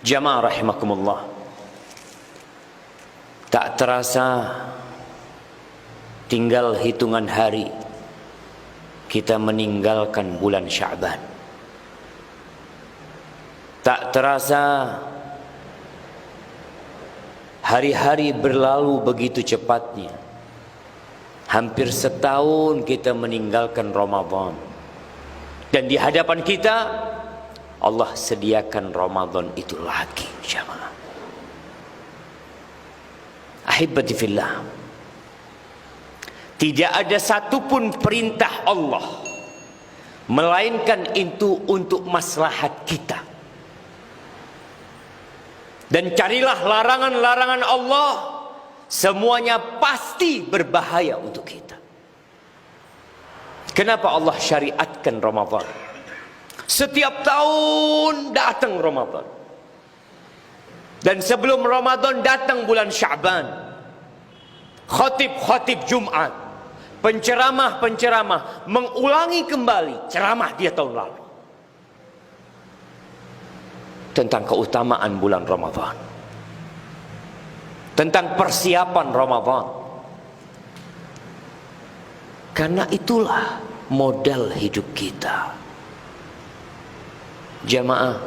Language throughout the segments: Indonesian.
Jamaah rahimakumullah, tak terasa tinggal hitungan hari kita meninggalkan bulan Sya'ban. Tak terasa hari-hari berlalu begitu cepatnya. Hampir setahun kita meninggalkan Ramadan. Dan di hadapan kita Allah sediakan Ramadan itu lagi, jamaah. Ahibati fillah, tidak ada satupun perintah Allah melainkan itu untuk maslahat kita. Dan carilah larangan-larangan Allah, semuanya pasti berbahaya untuk kita. Kenapa Allah syariatkan Ramadan? Setiap tahun datang Ramadan. Dan sebelum Ramadan datang bulan Sya'ban. Khatib-khatib Jumat, penceramah-penceramah mengulangi kembali ceramah dia tahun lalu tentang keutamaan bulan Ramadan, tentang persiapan Ramadan. Karena itulah modal hidup kita. Jamaah,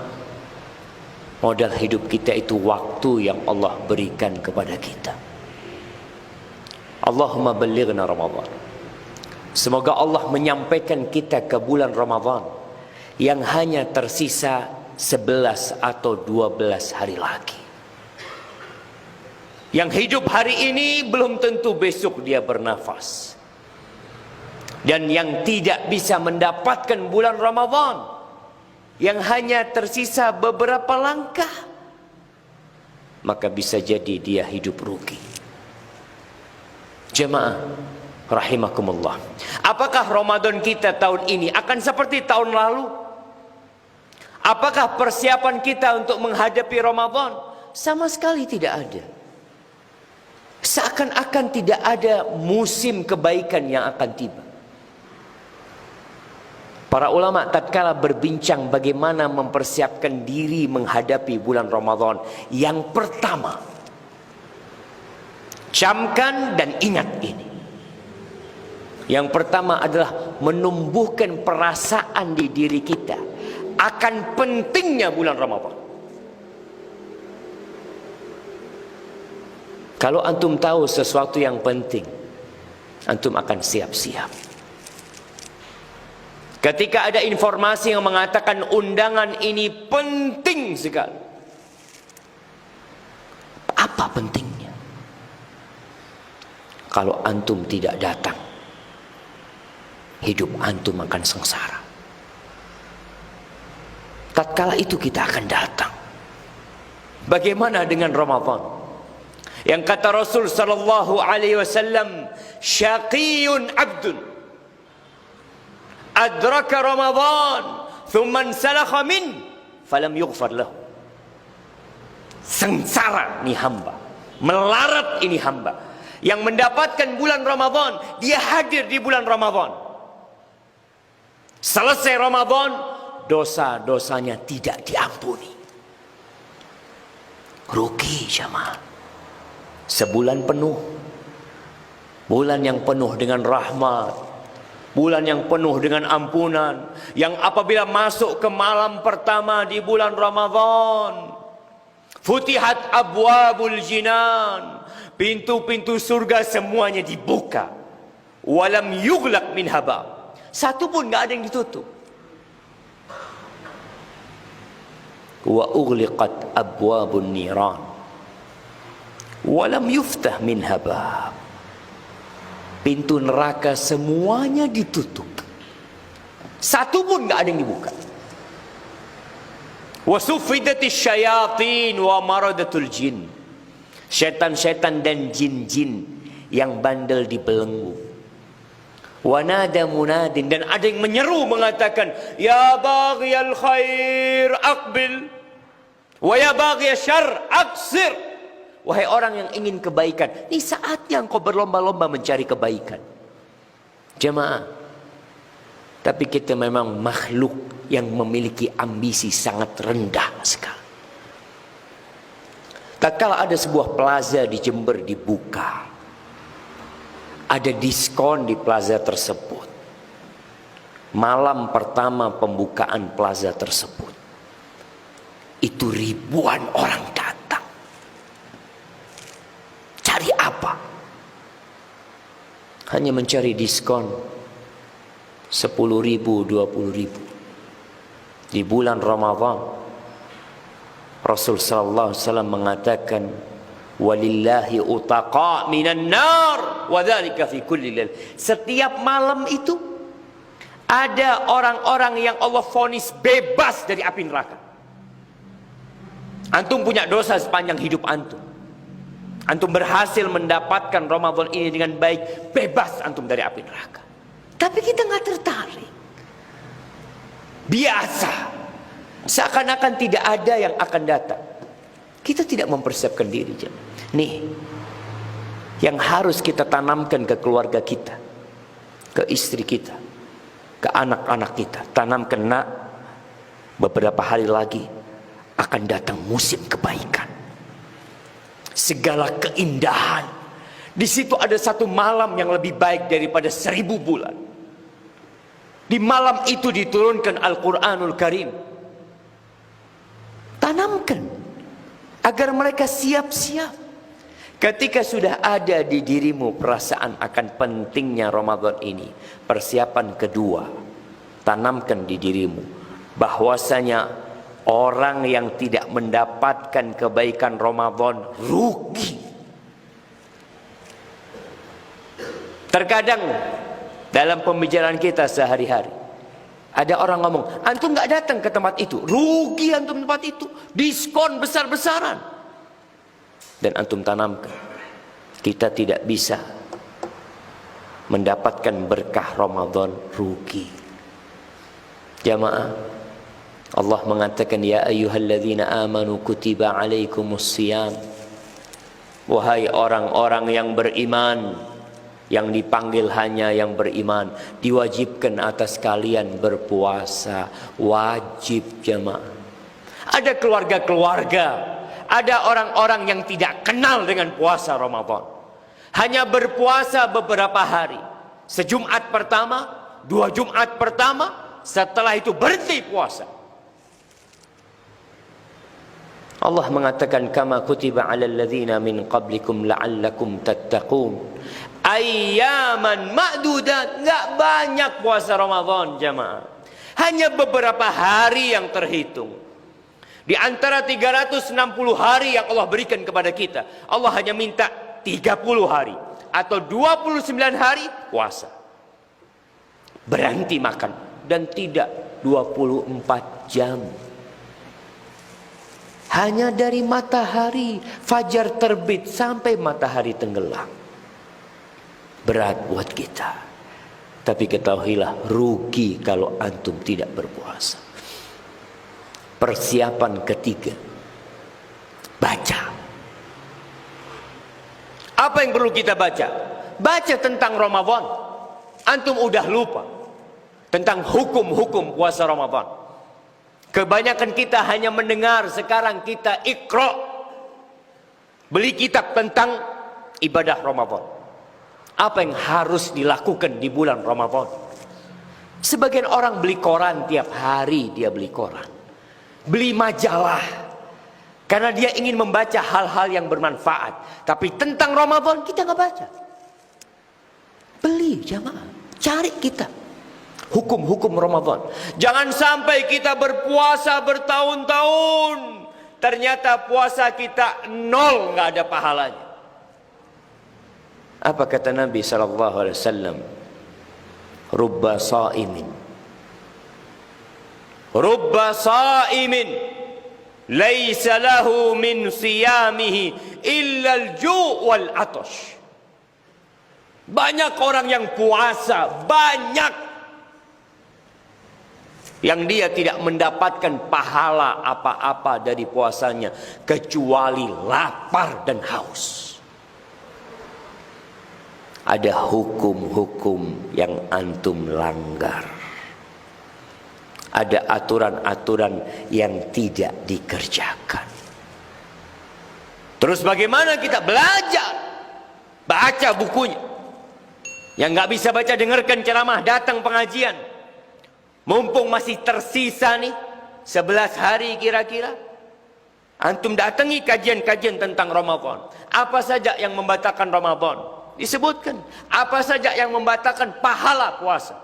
modal hidup kita itu waktu yang Allah berikan kepada kita. Allahumma ballighna Ramadan. Semoga Allah menyampaikan kita ke bulan Ramadan yang hanya tersisa 11 atau 12 hari lagi. Yang hidup hari ini belum tentu besok dia bernafas. Dan yang tidak bisa mendapatkan bulan Ramadan yang hanya tersisa beberapa langkah, maka bisa jadi dia hidup rugi. Jemaah rahimakumullah, apakah Ramadan kita tahun ini akan seperti tahun lalu? Apakah persiapan kita untuk menghadapi Ramadan? Sama sekali tidak ada. Seakan-akan tidak ada musim kebaikan yang akan tiba. Para ulama tatkala berbincang bagaimana mempersiapkan diri menghadapi bulan Ramadan. Yang pertama, camkan dan ingat ini. Yang pertama adalah menumbuhkan perasaan di diri kita akan pentingnya bulan Ramadan. Kalau antum tahu sesuatu yang penting, antum akan siap-siap. Ketika ada informasi yang mengatakan undangan ini penting sekali, apa pentingnya? Kalau antum tidak datang, hidup antum akan sengsara. Tatkala itu kita akan datang. Bagaimana dengan Ramadan? Yang kata Rasul sallallahu alaihi wasallam, syaqiyun abdun adraka Ramadan thumma salakha min falam yughfar lahu. Sengsara ini hamba, melarat ini hamba yang mendapatkan bulan Ramadan, dia hadir di bulan Ramadan, selesai Ramadan dosa-dosanya tidak diampuni. Rugi jamaah. Sebulan penuh, bulan yang penuh dengan rahmat, bulan yang penuh dengan ampunan, yang apabila masuk ke malam pertama di bulan Ramadan, futihat abwabul jinan, pintu-pintu surga semuanya dibuka, walam yughlaq min haba, satu pun enggak ada yang ditutup. Wa ughliqat abwabun niran walam yuftah min haba, pintu neraka semuanya ditutup, satu pun enggak ada yang dibuka. Wa suffidatis syayatin wa maradatul jin, syaitan-syaitan dan jin-jin yang bandel dibelenggu. Wa nada munadin, dan ada yang menyeru mengatakan, ya baghiyal khair aqbil wa ya baghiyasy syarr aqsir. Wahai orang yang ingin kebaikan, ini saatnya engkau berlomba-lomba mencari kebaikan. Jemaah, tapi kita memang makhluk yang memiliki ambisi sangat rendah sekali. tatkala ada sebuah plaza di Jember dibuka, ada diskon di plaza tersebut. Malam pertama pembukaan plaza tersebut, itu ribuan orang datang. Cari apa? Hanya mencari diskon 10.000, 20.000. Di bulan Ramadan, Rasul sallallahu alaihi wasallam mengatakan, walillahi utaqa minan nar wa dzalika fi kulli lail. Setiap malam itu ada orang-orang yang Allah vonis bebas dari api neraka. Antum punya dosa sepanjang hidup antum. Antum berhasil mendapatkan Ramadan ini dengan baik, bebas antum dari api neraka. Tapi kita nggak tertarik. Biasa. Seakan-akan tidak ada yang akan datang. Kita tidak mempersiapkan diri. Nih, yang harus kita tanamkan ke keluarga kita, ke istri kita, ke anak-anak kita. Tanamkan, nak, beberapa hari lagi akan datang musim kebaikan. Segala keindahan. Di situ ada satu malam yang lebih baik daripada 1000 bulan. Di malam itu diturunkan Al-Quranul Karim. Tanamkan agar mereka siap-siap. Ketika sudah ada di dirimu perasaan akan pentingnya Ramadan ini, persiapan kedua, tanamkan di dirimu bahwasanya orang yang tidak mendapatkan kebaikan Ramadan rugi. Terkadang dalam pembicaraan kita sehari-hari, ada orang ngomong, antum nggak datang ke tempat itu, rugi antum tempat itu, diskon besar-besaran. Dan antum tanamkan, kita tidak bisa mendapatkan berkah Ramadan, rugi. Jamaah, Allah mengatakan, ya ayyuhalladzina amanu kutiba alaikumusiyam. Wahai orang-orang yang beriman, yang dipanggil hanya yang beriman, diwajibkan atas kalian berpuasa. Wajib, jamaah. Ada keluarga-keluarga, ada orang-orang yang tidak kenal dengan puasa Ramadan. Hanya berpuasa beberapa hari. Sejumat pertama, 2 Jumat pertama, setelah itu berhenti puasa. Allah mengatakan, kama kutiba 'alal ladzina min qablikum la'allakum tattaqun. Ayyaman ma'dudat. Enggak banyak puasa Ramadan, jamaah. Hanya beberapa hari yang terhitung. Di antara 360 hari yang Allah berikan kepada kita, Allah hanya minta 30 hari atau 29 hari puasa. Berhenti makan dan tidak 24 jam. Hanya dari matahari fajar terbit sampai matahari tenggelam. Berat buat kita. Tapi ketahuilah, rugi kalau antum tidak berpuasa. Persiapan ketiga, baca. Apa yang perlu kita baca? Baca tentang Ramadan. Antum udah lupa tentang hukum-hukum puasa Ramadan. Kebanyakan kita hanya mendengar. Sekarang kita Iqra, beli kitab tentang ibadah Ramadan. Apa yang harus dilakukan di bulan Ramadan? Sebagian orang beli koran, tiap hari dia beli koran, beli majalah, karena dia ingin membaca hal-hal yang bermanfaat. Tapi tentang Ramadan kita nggak baca. Beli, jamaah, cari kita hukum-hukum Ramadan. Jangan sampai kita berpuasa bertahun-tahun, ternyata puasa kita nol, nggak ada pahalanya. Apa kata Nabi sallallahu alaihi wasallam? Rubba sa'imin, rubba sa'imin laisa lahu min siyamihi illa al-ju' wal 'atash. Banyak orang yang puasa, banyak yang dia tidak mendapatkan pahala apa-apa dari puasanya kecuali lapar dan haus. Ada hukum-hukum yang antum langgar. Ada aturan-aturan yang tidak dikerjakan. Terus bagaimana kita belajar? Baca bukunya. Yang nggak bisa baca, dengarkan ceramah, datang pengajian. Mumpung masih tersisa nih 11 hari kira-kira, antum datangi kajian-kajian tentang Ramadan. Apa saja yang membatalkan Ramadan? Disebutkan. Apa saja yang membatalkan pahala puasa?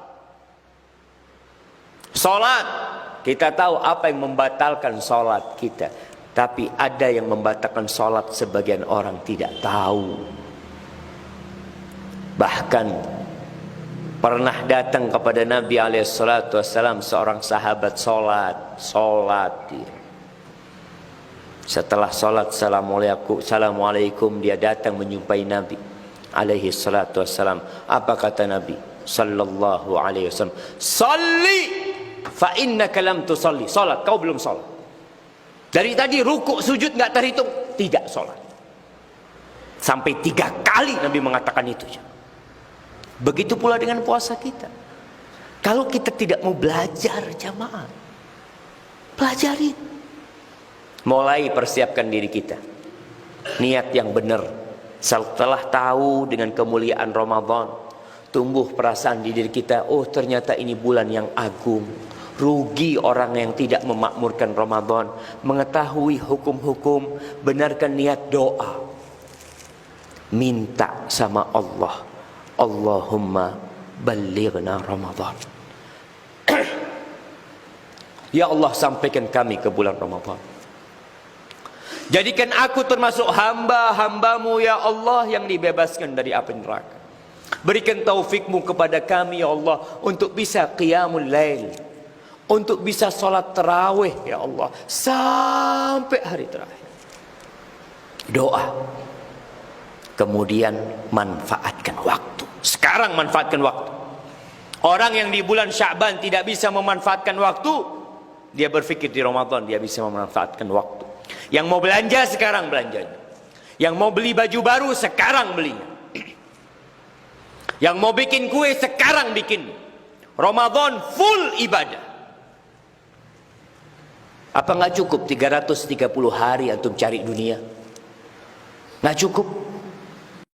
Salat, kita tahu apa yang membatalkan salat kita. Tapi ada yang membatalkan salat sebagian orang tidak tahu. Bahkan pernah datang kepada Nabi SAW seorang sahabat salat dia. Setelah salat assalamualaikum, dia datang menjumpai Nabi SAW. Apa kata Nabi sallallahu alaihi wasallam? Salli fa innaka lam tusalli. Salat, kau belum salat. Dari tadi rukuk sujud nggak terhitung, tidak salat. Sampai 3 kali Nabi mengatakan itu. Begitu pula dengan puasa kita. Kalau kita tidak mau belajar jamaah, pelajarin. Mulai persiapkan diri kita. Niat yang benar. Setelah tahu dengan kemuliaan Ramadan, tumbuh perasaan di diri kita, oh ternyata ini bulan yang agung. Rugi orang yang tidak memakmurkan Ramadan. Mengetahui hukum-hukum, benarkan niat doa. Minta sama Allah, Allahumma ballighna Ramadan. Ya Allah, sampaikan kami ke bulan Ramadan. Jadikan aku termasuk hamba-hambamu ya Allah yang dibebaskan dari api neraka. Berikan taufikmu kepada kami ya Allah untuk bisa qiyamul lail, untuk bisa sholat tarawih ya Allah sampai hari terakhir. Doa. Kemudian manfaatkan waktu. Sekarang manfaatkan waktu. Orang yang di bulan Sya'ban tidak bisa memanfaatkan waktu, dia berpikir di Ramadan dia bisa memanfaatkan waktu. Yang mau belanja sekarang belanjanya. Yang mau beli baju baru sekarang belinya. Yang mau bikin kue sekarang bikin. Ramadan full ibadah. Apa nggak cukup 330 hari antum cari dunia? Nggak cukup.